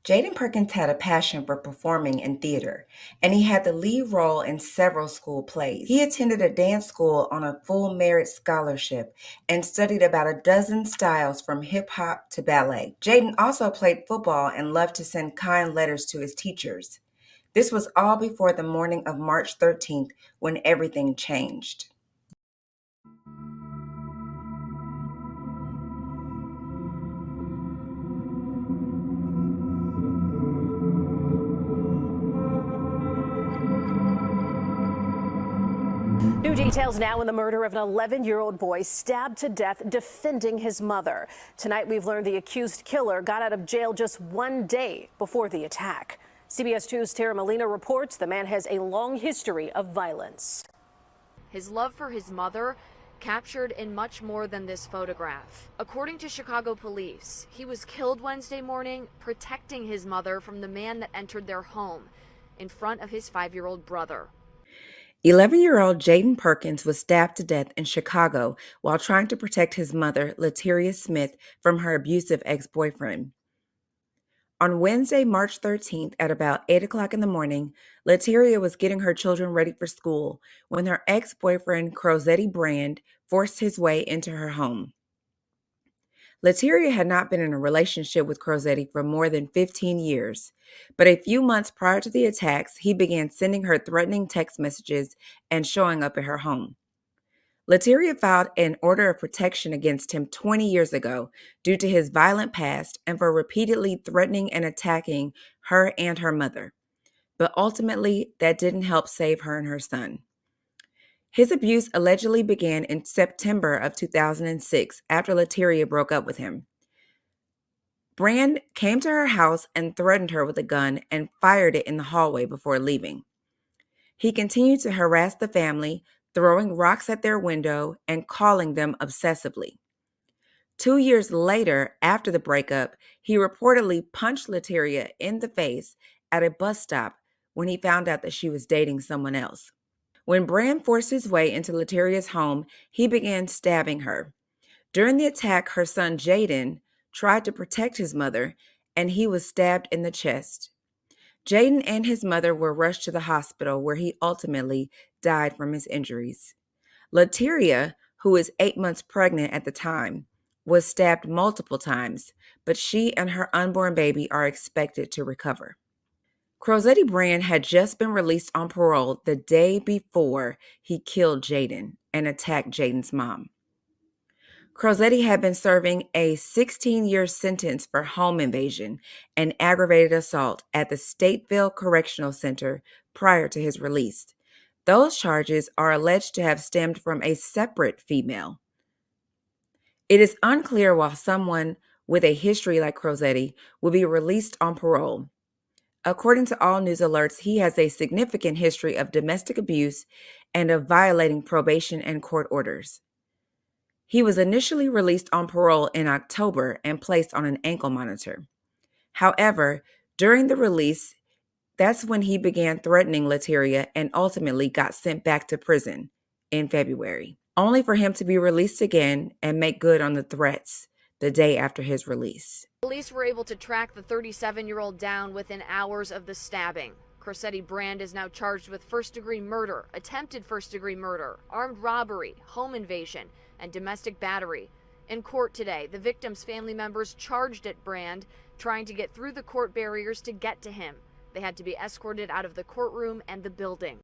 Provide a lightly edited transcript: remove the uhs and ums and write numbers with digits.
Jayden Perkins had a passion for performing in theater, and he had the lead role in several school plays. He attended a dance school on a full merit scholarship and studied about a dozen styles from hip hop to ballet. Jayden also played football and loved to send kind letters to his teachers. This was all before the morning of March 13th when everything changed. New details now in the murder of an 11-year-old boy stabbed to death defending his mother. Tonight we've learned the accused killer got out of jail just one day before the attack. CBS 2's Tara Molina reports the man has a long history of violence. His love for his mother captured in much more than this photograph. According to Chicago police, he was killed Wednesday morning protecting his mother from the man that entered their home in front of his 5-year-old brother. 11-year-old Jayden Perkins was stabbed to death in Chicago while trying to protect his mother, Lateria Smith, from her abusive ex-boyfriend. On Wednesday, March 13th at about 8 o'clock in the morning, Lateria was getting her children ready for school when her ex-boyfriend, Crosetti Brand, forced his way into her home. Lateria had not been in a relationship with Crosetti for more than 15 years, but a few months prior to the attacks, he began sending her threatening text messages and showing up at her home. Lateria filed an order of protection against him 20 years ago due to his violent past and for repeatedly threatening and attacking her and her mother. But ultimately, that didn't help save her and her son. His abuse allegedly began in September of 2006 after Lateria broke up with him. Brand came to her house and threatened her with a gun and fired it in the hallway before leaving. He continued to harass the family, throwing rocks at their window and calling them obsessively. 2 years later, after the breakup, he reportedly punched Lateria in the face at a bus stop when he found out that she was dating someone else. When Brand forced his way into Lateria's home, he began stabbing her. During the attack, her son Jayden tried to protect his mother, and he was stabbed in the chest. Jayden and his mother were rushed to the hospital where he ultimately died from his injuries. Lateria, who was 8 months pregnant at the time, was stabbed multiple times, but she and her unborn baby are expected to recover. Crosetti Brand had just been released on parole the day before he killed Jayden and attacked Jayden's mom. Crosetti had been serving a 16-year sentence for home invasion and aggravated assault at the Stateville Correctional Center prior to his release. Those charges are alleged to have stemmed from a separate female. It is unclear why someone with a history like Crosetti would be released on parole. According to all news alerts, he has a significant history of domestic abuse and of violating probation and court orders. He was initially released on parole in October and placed on an ankle monitor. However, during the release, that's when he began threatening Lateria and ultimately got sent back to prison in February, only for him to be released again and make good on the threats the day after his release. Police were able to track the 37-year-old down within hours of the stabbing. Crosetti Brand is now charged with first-degree murder, attempted first-degree murder, armed robbery, home invasion, and domestic battery. In court today, the victim's family members charged at Brand, trying to get through the court barriers to get to him. They had to be escorted out of the courtroom and the building.